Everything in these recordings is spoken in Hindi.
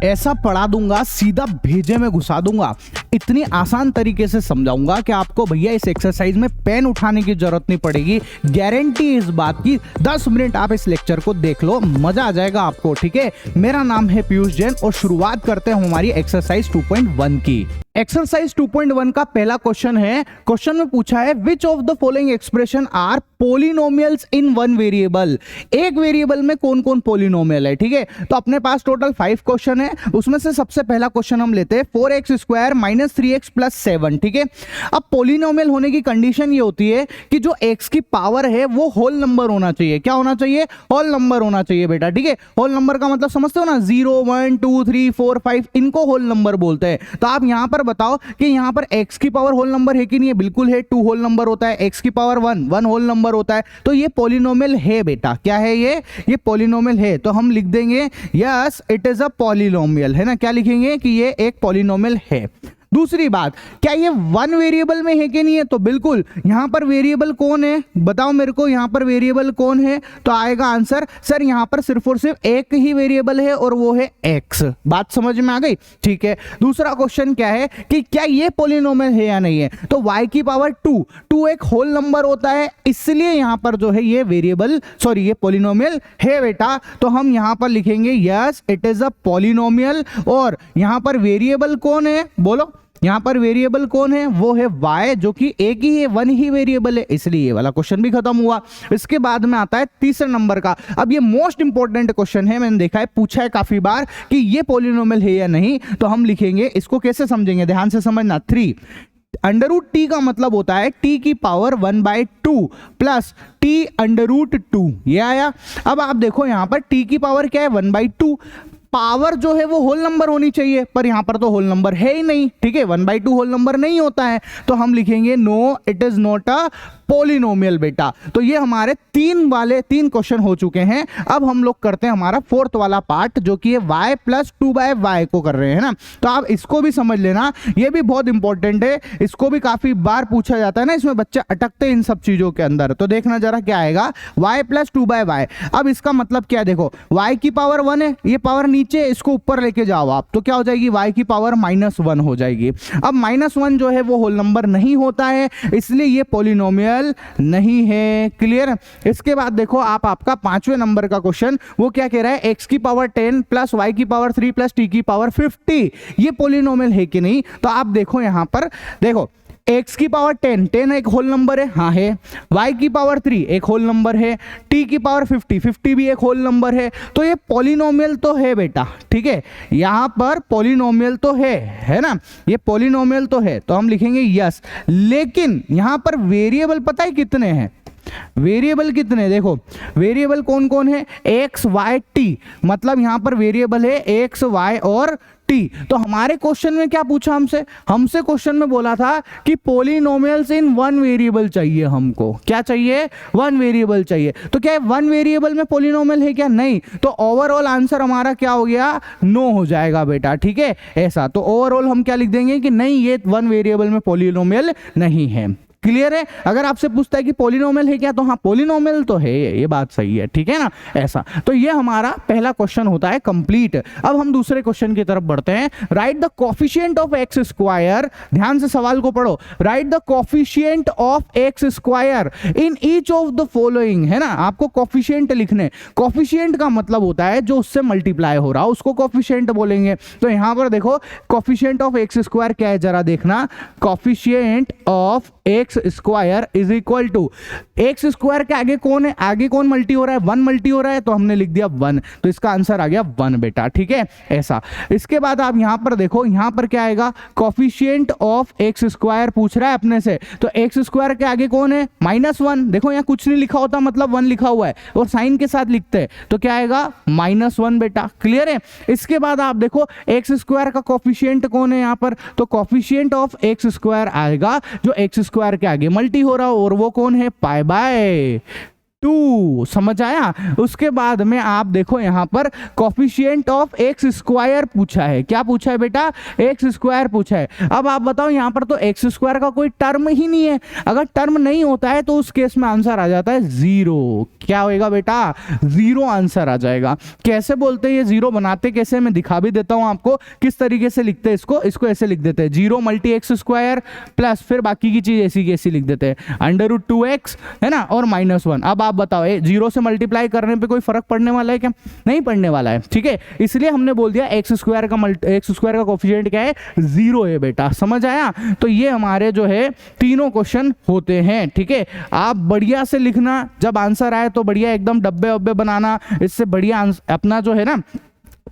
ऐसा पढ़ा दूंगा, सीधा भेजे में घुसा दूंगा, इतनी आसान तरीके से समझाऊंगा कि आपको भैया इस एक्सरसाइज में पेन उठाने की जरूरत नहीं पड़ेगी। गारंटी इस बात की, 10 मिनट आप इस लेक्चर को देख लो, मजा आ जाएगा आपको। ठीक है, मेरा नाम है पीयूष जैन और शुरुआत करते हैं हमारी एक्सरसाइज 2.1 की। एक्सरसाइज 2.1 का पहला क्वेश्चन है। क्वेश्चन में पूछा है which of the following expression are polynomials in one variable. एक वेरिएबल में कौन कौन पोलिनोमियल है। ठीक है, तो अपने पास टोटल 5 क्वेश्चन है, उसमें से सबसे पहला क्वेश्चन हम लेते हैं 4x² - 3x + 7। ठीक है, अब पोलिनोमियल होने की कंडीशन ये होती है कि जो x की पावर है वो होल नंबर होना चाहिए। क्या होना चाहिए? होल नंबर होना चाहिए बेटा। ठीक है, होल नंबर का मतलब समझते हो ना, 0 1 2 3 4 5 इनको होल नंबर बोलते हैं। तो आप यहां पर बताओ कि यहां पर x की पावर होल नंबर है कि नहीं है? बिल्कुल है, 2 होल नंबर होता है। x की पावर 1 होल नंबर होता है। तो ये पॉलिनोमियल है बेटा। क्या है ये पॉलिनोमियल है। तो हम लिख देंगे yes it is a polynomial, है ना। क्या लिखेंगे कि ये एक पॉलिनोमियल है। दूसरी बात, क्या ये वन वेरिएबल में है कि नहीं है? तो बिल्कुल। यहां पर वेरिएबल कौन है बताओ मेरे को, यहां पर वेरिएबल कौन है? तो आएगा आंसर सर यहां पर सिर्फ और सिर्फ एक ही वेरिएबल है और वो है x। बात समझ में आ गई? ठीक है, दूसरा क्वेश्चन क्या है कि क्या ये पॉलिनोमियल है या नहीं है? तो y की पावर 2 एक होल नंबर होता है, इसलिए यहां पर जो है ये वेरिएबल ये पॉलिनोमियल है बेटा। तो हम यहां पर लिखेंगे yes it is a polynomial. और यहां पर वेरिएबल कौन है बोलो? यहां पर वेरिएबल कौन है? वो है y, जो कि एक ही है, वन ही वेरिएबल है, इसलिए ये वाला क्वेश्चन भी खत्म हुआ। इसके बाद में आता है तीसरे नंबर का। अब ये मोस्ट इंपॉर्टेंट क्वेश्चन है, मैंने देखा है, पूछा है काफी बार कि ये पॉलिनोमियल है या नहीं। तो हम लिखेंगे, इसको कैसे समझेंगे, ध्यान से समझना। 3 √t का मतलब होता है t की पावर 1/2 प्लस t √2। ये आया। अब आप देखो यहां पर t की पावर क्या है? 1/2। पावर जो है वो होल नंबर होनी चाहिए, पर यहां पर तो होल नंबर है ही नहीं। ठीक है, 1/2 होल नंबर नहीं होता है। तो हम लिखेंगे no it is not a polynomial बेटा। तो ये हमारे 3 क्वेश्चन हो चुके हैं। अब हम लोग करते हैं हमारा 4th वाला पार्ट, जो कि है y + 2/y को कर रहे हैं ना। तो आप इसको भी समझ लेना, ये भी बहुत इंपॉर्टेंट है, इसको भी काफी बार पूछा जाता है ना, इसमें बच्चे अटकते हैं इन सब चीजों के अंदर। तो देखना जरा क्या आएगा, y + 2/y। अब इसका मतलब क्या है? देखो y की पावर 1 है, ये पावर नीचे, इसको ऊपर लेके जाओ आप, तो क्या हो जाएगी? y की पावर -1 हो जाएगी। अब -1 जो है वो होल नंबर नहीं होता है, इसलिए ये पॉलिनोमियल नहीं है। क्लियर? इसके बाद देखो आप, आपका 5वें नंबर का क्वेश्चन, वो क्या कह रहा है? x की पावर 10 प्लस y की पावर 3 प्लस t की पावर 50, ये पॉलिनोमियल है कि नहीं? तो आप देखो यहां पर, देखो x की पावर 10 एक होल नंबर है, हाँ है। y की पावर 3 एक होल नंबर है। t की पावर 50 भी एक होल नंबर है। तो ये पॉलिनोमियल तो है बेटा। ठीक है, यहां पर पॉलिनोमियल तो है ना, ये पॉलिनोमियल तो है। तो हम लिखेंगे यस। लेकिन यहां पर वेरिएबल पता है कितने हैं? वेरिएबल कितने? देखो वेरिएबल कौन कौन है? x y t, मतलब यहां पर वेरिएबल है x y और t। तो हमारे क्वेश्चन में क्या पूछा हमसे क्वेश्चन में बोला था कि पॉलिनोमियल्स इन वन वेरिएबल चाहिए हमको। क्या चाहिए? वन वेरिएबल चाहिए। तो क्या वन वेरिएबल में पॉलिनोमियल है क्या? नहीं। तो ओवरऑल आंसर हमारा क्या हो गया? नो हो जाएगा बेटा। ठीक है, ऐसा। तो ओवरऑल हम क्या लिख देंगे कि नहीं, ये वन वेरिएबल में पॉलिनोमियल नहीं है। क्लियर है? अगर आपसे पूछता है कि पॉलिनोमियल है क्या, तो हाँ पॉलिनोमियल तो है, ये बात सही है। ठीक है ना, ऐसा। तो ये हमारा पहला क्वेश्चन होता है कंप्लीट। अब हम दूसरे क्वेश्चन की तरफ बढ़ते हैं। Right the coefficient of x², ध्यान से सवाल को पढ़ो। Right the coefficient of x² in each of the following, है ना। आपको कोफिशिएंट लिखने, कोफिशिएंट का मतलब होता है जो उससे मल्टीप्लाई हो रहा, उसको कोफिशिएंट बोलेंगे। तो यहां पर देखो कोफिशिएंट ऑफ x² क्या है, जरा देखना। Coefficient of x² is equal to, x² के आगे कौन है? आगे कौन मल्टी हो रहा है? 1 मल्टी हो रहा है, तो हमने लिख दिया 1। तो इसका आंसर आ गया 1 बेटा। ठीक है, ऐसा। इसके बाद आप यहां पर देखो, यहां पर क्या आएगा? कोफिशिएंट ऑफ x² पूछ रहा है अपने से, तो x² के आगे कौन है? -1। देखो यहां कुछ नहीं लिखा होता, मतलब 1 लिखा हुआ है, और साइन के साथ लिखते हैं, तो क्या आएगा? -1 बेटा। क्लियर है? इसके बाद आप देखो x² का कोफिशिएंट कौन है यहां पर? तो कोफिशिएंट ऑफ x² आएगा जो x² के आगे मल्टी हो रहा हो, और वो कौन है? π/, 2। समझ आया। उसके बाद में आप देखो यहाँ पर कोफिशिएंट ऑफ एक्स स्क्वायर पूछा है। क्या पूछा है बेटा? एक्स स्क्वायर पूछा है। अब आप बताओ यहाँ पर तो एक्स स्क्वायर का कोई टर्म ही नहीं है। अगर टर्म नहीं होता है तो उस केस में आंसर आ जाता है 0। क्या होएगा बेटा? 0 आंसर आ जाएगा। कैसे बोलते हैं ये 0 बनाते कैसे, मैं दिखा भी देता हूं आपको किस तरीके से लिखते हैं इसको ऐसे लिख देते हैं 0 मल्टी एक्स स्क्वायर प्लस फिर बाकी की चीज ऐसी की ऐसी लिख देते हैं √2x है ना और -1। अब आप बताओ 0 से मल्टीप्लाई करने पे कोई फर्क पड़ने वाला है क्या? नहीं पड़ने वाला है। ठीक है, इसलिए हमने बोल दिया एक्स स्क्वायर का कोफिशिएंट क्या है? 0 है बेटा। समझ आया। तो ये हमारे जो है तीनों क्वेश्चन होते हैं। ठीक है, आप बढ़िया से लिखना, जब आंसर आए तो बढ़िया एकदम डब्बे वब्बे बनाना, इससे बढ़िया अपना जो है ना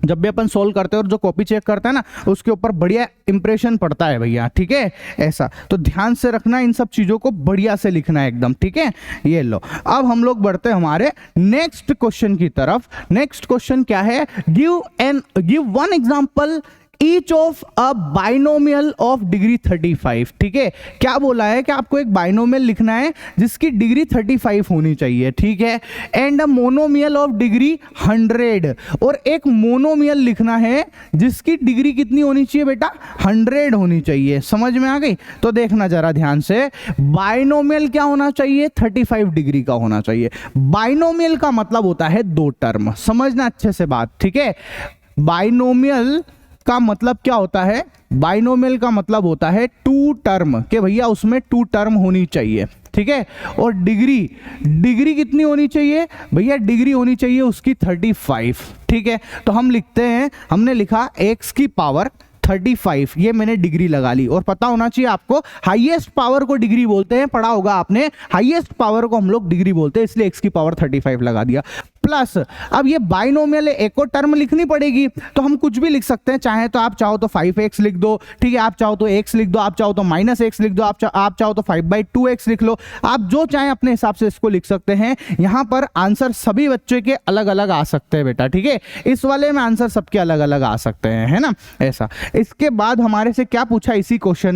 जब भी अपन सोल्व करते हैं और जो कॉपी चेक करता है ना उसके ऊपर बढ़िया इंप्रेशन पड़ता है भैया। ठीक है, ऐसा तो ध्यान से रखना, इन सब चीजों को बढ़िया से लिखना है एकदम। ठीक है, ये लो। अब हम लोग बढ़ते हैं हमारे नेक्स्ट क्वेश्चन की तरफ। नेक्स्ट क्वेश्चन क्या है? Give one example each of a binomial of degree 35। ठीक है, क्या बोला है कि आपको एक बाइनोमियल लिखना है जिसकी डिग्री 35 होनी चाहिए। ठीक है, and a monomial of degree 100, और एक मोनोमियल लिखना है जिसकी डिग्री कितनी होनी चाहिए बेटा? 100 होनी चाहिए। समझ में आ गई? तो देखना जरा ध्यान से, बाइनोमियल क्या होना चाहिए? 35 डिग्री का होना चाहिए। बाइनोमियल का मतलब होता है 2 टर्म। समझना अच्छे से बात। ठीक है, बाइनोमियल का मतलब क्या होता है? बाइनोमियल का मतलब होता है 2 टर्म के भैया उसमें 2 टर्म होनी चाहिए। ठीक है, और डिग्री कितनी होनी चाहिए भैया? डिग्री होनी चाहिए उसकी 35। ठीक है, तो हम लिखते हैं, हमने लिखा x की पावर 35, ये मैंने डिग्री लगा ली। और पता होना चाहिए आपको हाईएस्ट पावर को डिग्री बोलते हैं, पढ़ा होगा आपने, हाईएस्ट पावर को हम लोग डिग्री बोलते हैं, इसलिए x की पावर 35 लगा दिया। प्लस अब ये बाइनोमियल है, एक और टर्म लिखनी पड़ेगी, तो हम कुछ भी लिख सकते हैं। चाहे तो आप चाहो तो 5x लिख दो, ठीक है, आप चाहो तो x लिख दो, आप चाहो तो -x लिख दो, आप चाहो तो 5/2x लिख लो, आप जो चाहे अपने हिसाब से इसको लिख सकते हैं। यहां पर आंसर सभी बच्चे के अलग अलग आ सकते हैं बेटा। ठीक है, इस वाले में आंसर सबके अलग अलग आ सकते हैं, है ना, ऐसा। इसके बाद हमारे से क्या पूछा इसी क्वेश्चन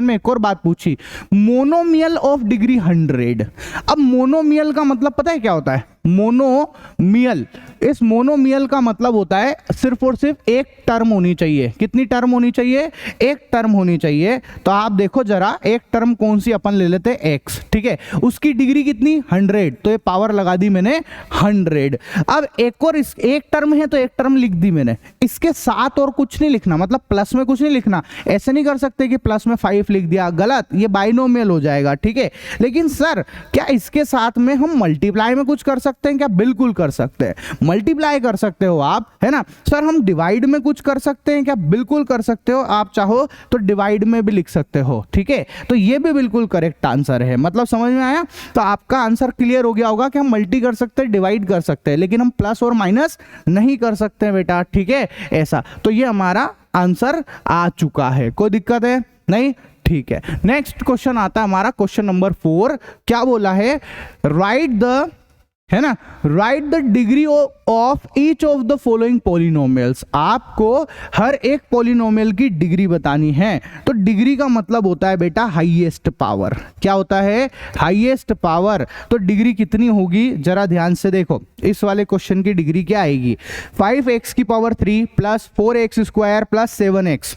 में एक और बात पूछी, मोनोमियल ऑफ डिग्री 100। अब मोनोमियल का मतलब पता है क्या होता है? मोनोमियल, इस मोनोमियल का मतलब होता है सिर्फ और सिर्फ एक टर्म होनी चाहिए। कितनी टर्म होनी चाहिए? एक टर्म होनी चाहिए। तो आप देखो जरा, एक टर्म कौन सी अपन ले लेते हैं? x। ठीक है, उसकी डिग्री कितनी? 100, तो ये पावर लगा दी मैंने 100। अब एक और एक टर्म है तो एक टर्म लिख दी मैंने, इसके साथ और कुछ नहीं लिखना, मतलब प्लस में कुछ नहीं लिखना। ऐसे नहीं कर सकते कि प्लस में 5 लिख दिया, गलत, ये बाइनोमियल हो जाएगा। ठीक है, लेकिन सर क्या इसके साथ में हम मल्टीप्लाई में कुछ कर सकते हैं क्या? बिल्कुल कर सकते हैं, मल्टीप्लाई कर सकते हो आप, है ना। सर हम डिवाइड में कुछ कर सकते हैं क्या? बिल्कुल कर सकते हो, आप चाहो तो डिवाइड में भी लिख सकते हो। ठीक है, तो ये भी बिल्कुल करेक्ट आंसर है। मतलब समझ में आया? तो आपका आंसर क्लियर हो गया होगा कि हम मल्टी कर सकते हैं, डिवाइड कर सकते हैं, लेकिन हम प्लस और माइनस नहीं कर सकते बेटा। ठीक है, ऐसा। तो ये हमारा आंसर आ चुका है, कोई दिक्कत है नहीं? ठीक है, नेक्स्ट क्वेश्चन आता है हमारा, क्वेश्चन नंबर 4। क्या बोला है? Right the degree of each of the following polynomials. आपको हर एक पॉलिनोमियल की डिग्री बतानी है। तो डिग्री का मतलब होता है बेटा हाईएस्ट पावर। क्या होता है? Highest power. तो डिग्री कितनी होगी जरा ध्यान से देखो, इस वाले क्वेश्चन की डिग्री क्या आएगी? 5x की power 3 plus 4x square plus 7x।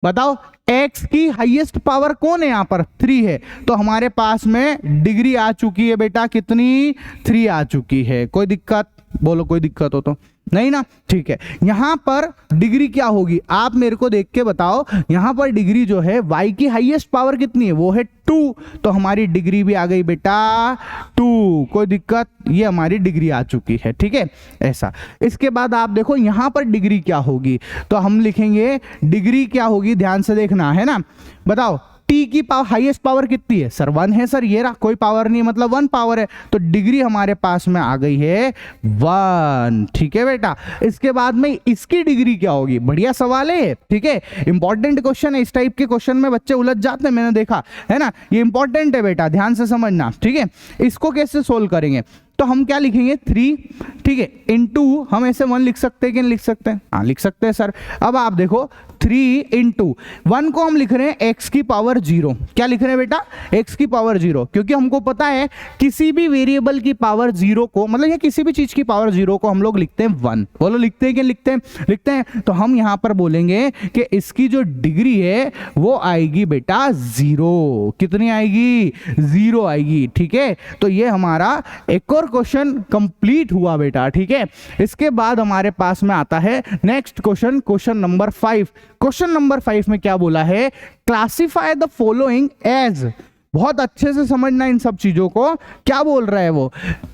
बताओ x की हाईएस्ट पावर कौन है? यहां पर 3 है, तो हमारे पास में डिग्री आ चुकी है बेटा, कितनी? 3 आ चुकी है। कोई दिक्कत? बोलो कोई दिक्कत हो तो नहीं ना? ठीक है, यहां पर डिग्री क्या होगी आप मेरे को देख के बताओ। यहां पर डिग्री जो है y की हाईएस्ट पावर कितनी है? वो है 2, तो हमारी डिग्री भी आ गई बेटा 2। कोई दिक्कत? ये हमारी डिग्री आ चुकी है। ठीक है, ऐसा। इसके बाद आप देखो यहां पर डिग्री क्या होगी, तो हम लिखेंगे डिग्री क्या होगी, ध्यान से देखना, है ना। बताओ t की पावर हाईएस्ट पावर कितनी है? सर 1 है सर, ये रहा, कोई पावर नहीं, मतलब 1 पावर है, तो डिग्री हमारे पास में आ गई है 1। ठीक है बेटा, इसके बाद में इसकी डिग्री क्या होगी? बढ़िया सवाल है। ठीक है, इंपॉर्टेंट क्वेश्चन है, इस टाइप के क्वेश्चन में बच्चे उलझ जाते हैं, मैंने देखा है ना। ये इंपॉर्टेंट है बेटा, ध्यान से समझना। ठीक है, इसको कैसे सोल्व करेंगे? तो हम क्या लिखेंगे 3, ठीक है, इंटू हम ऐसे 1 लिख सकते हैं कि नहीं लिख सकते हैं? हाँ लिख सकते हैं सर। अब आप देखो 3 इंटू 1 को हम लिख रहे हैं x की पावर 0। क्या लिख रहे हैं बेटा? x की पावर 0, क्योंकि हमको पता है किसी भी वेरिएबल की पावर 0 को, मतलब ये किसी भी चीज की पावर 0 को हम लोग लिखते हैं 1। बोलो लिखते हैं कि लिखते हैं? लिखते हैं। तो हम यहां पर बोलेंगे कि इसकी जो डिग्री है वो आएगी बेटा 0। कितनी आएगी? 0 आएगी, ठीक है। तो ये हमारा एक और क्वेश्चन कंप्लीट हुआ बेटा, ठीक है। इसके बाद हमारे पास में आता है next question, question number 5। Question number 5 में क्या बोला है? क्लासिफाई द फॉलोइंग एज, बहुत अच्छे से समझना इन सब चीजों को। क्या बोल रहा है वो?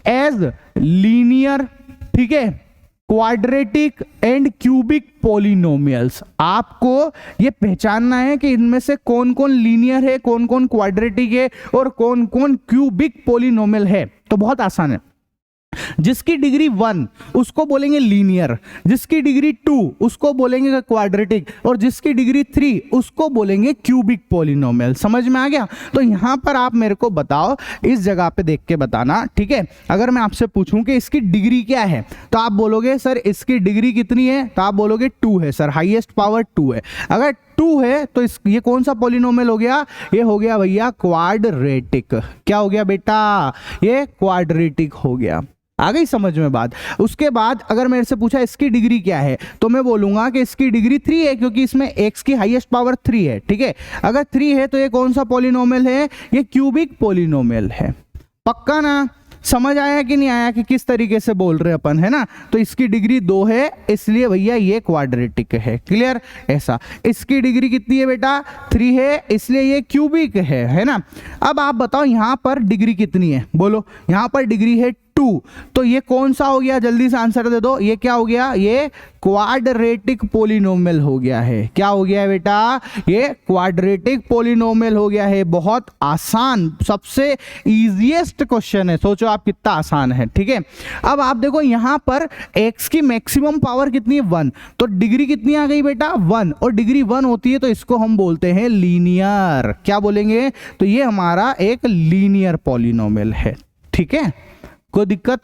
एज लीनियर, ठीक है, क्वाड्रेटिक एंड क्यूबिक पॉलिनोमियल्स। आपको ये पहचानना है कि इनमें से कौन कौन लीनियर है, कौन कौन क्वाड्रेटिक है और कौन कौन क्यूबिक पॉलिनोमियल है। तो बहुत आसान है। जिसकी डिग्री 1 उसको बोलेंगे लीनियर, जिसकी डिग्री 2 उसको बोलेंगे क्वाड्रेटिक, और जिसकी डिग्री 3 उसको बोलेंगे क्यूबिक पॉलिनोमियल। समझ में आ गया? तो यहां पर आप मेरे को बताओ, इस जगह पे देख के बताना, ठीक है। अगर मैं आपसे पूछूं कि इसकी डिग्री क्या है, तो आप बोलोगे सर इसकी डिग्री कितनी है, तो आप बोलोगे 2 है सर, हाईएस्ट पावर 2 है। अगर 2 है तो ये कौन सा पॉलिनोमियल हो गया? ये हो गया भैया क्वाड्रेटिक। क्या हो गया बेटा? ये क्वाड्रेटिक हो गया। आ गई समझ में बात? उसके बाद अगर मेरे से पूछा इसकी डिग्री क्या है, तो मैं बोलूंगा कि इसकी डिग्री 3 है, क्योंकि इसमें x की हाईएस्ट पावर 3 है, ठीक है। अगर 3 है तो ये कौन सा पॉलिनोमियल है? ये क्यूबिक पॉलिनोमियल है। पक्का ना? समझ आया कि नहीं आया कि किस तरीके से बोल रहे अपन, है ना? तो इसकी डिग्री 2 है, इसलिए भैया ये क्वाड्रेटिक है। क्लियर? ऐसा। इसकी डिग्री कितनी है बेटा? 3 है, इसलिए ये क्यूबिक है ना? अब आप बताओ यहां पर डिग्री कितनी है? बोलो। यहां पर डिग्री है 2, तो ये कौन सा हो गया? जल्दी से आंसर दे दो। ये क्या हो गया? ये क्वाड्रेटिक पॉलिनोमियल हो गया है। क्या हो गया है बेटा? ये क्वाड्रेटिक पॉलिनोमियल हो गया है। बहुत आसान, सबसे इजीएस्ट क्वेश्चन है। सोचो आप कितना आसान है, ठीक है। अब आप देखो यहां पर x की मैक्सिमम पावर कितनी है? 1। तो डिग्री कितनी आ गई बेटा? 1। और डिग्री 1 होती है तो इसको हम बोलते हैं लीनियर। क्या बोलेंगे? तो ये हमारा एक लीनियर पॉलिनोमियल है, ठीक है। कोई दिक्कत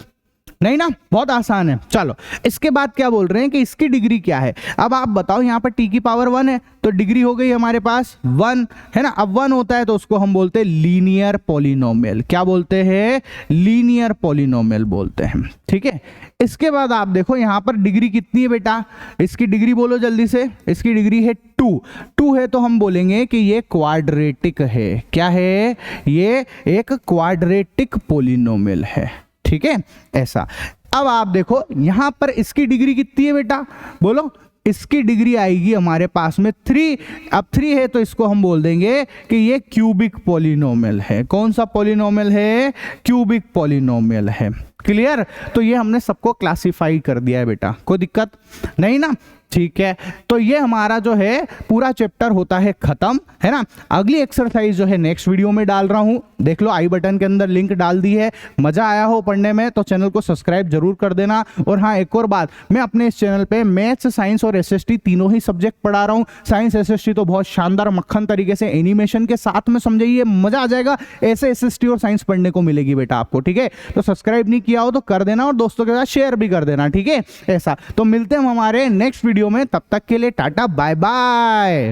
नहीं ना? बहुत आसान है। चलो इसके बाद क्या बोल रहे हैं कि इसकी डिग्री क्या है। अब आप बताओ, यहां पर t की पावर 1 है तो डिग्री हो गई हमारे पास 1, है ना। अब 1 होता है तो उसको हम बोलते हैं लीनियर पॉलिनोमियल। क्या बोलते हैं? लीनियर पॉलिनोमियल बोलते हैं, ठीक है। इसके बाद आप देखो यहां पर डिग्री कितनी है बेटा? इसकी डिग्री बोलो जल्दी से। इसकी डिग्री है 2 है तो हम बोलेंगे कि ये क्वाड्रेटिक है। क्या है? ये एक क्वाड्रेटिक पॉलिनोमियल है, ठीक है। ऐसा। अब आप देखो यहां पर इसकी डिग्री कितनी है बेटा? बोलो। इसकी डिग्री आएगी हमारे पास में 3। अब 3 है तो इसको हम बोल देंगे कि ये क्यूबिक पॉलिनोमियल है। कौन सा पॉलिनोमियल है? क्यूबिक पॉलिनोमियल है। क्लियर? तो ये हमने सबको क्लासिफाई कर दिया है बेटा। कोई दिक्कत नहीं ना? ठीक है। तो ये हमारा जो है पूरा चैप्टर होता है खत्म, है ना। अगली एक्सरसाइज जो है नेक्स्ट वीडियो में डाल रहा हूं, देख लो, आई बटन के अंदर लिंक डाल दी है। मजा आया हो पढ़ने में तो चैनल को सब्सक्राइब जरूर कर देना। और हाँ, एक और बात, मैं अपने इस चैनल पे मैथ्स, साइंस और एसएसटी तीनों ही सब्जेक्ट पढ़ा रहा हूँ। साइंस एसएसटी तो बहुत शानदार मक्खन तरीके से एनिमेशन के साथ में समझाइए, मजा आ जाएगा। ऐसे एसएसटी और साइंस पढ़ने को मिलेगी बेटा आपको, ठीक है। तो सब्सक्राइब नहीं किया हो तो कर देना और दोस्तों के साथ शेयर भी कर देना, ठीक है। ऐसा। तो मिलते हैं हम हमारे नेक्स्ट वीडियो में, तब तक के लिए टाटा बाय बाय।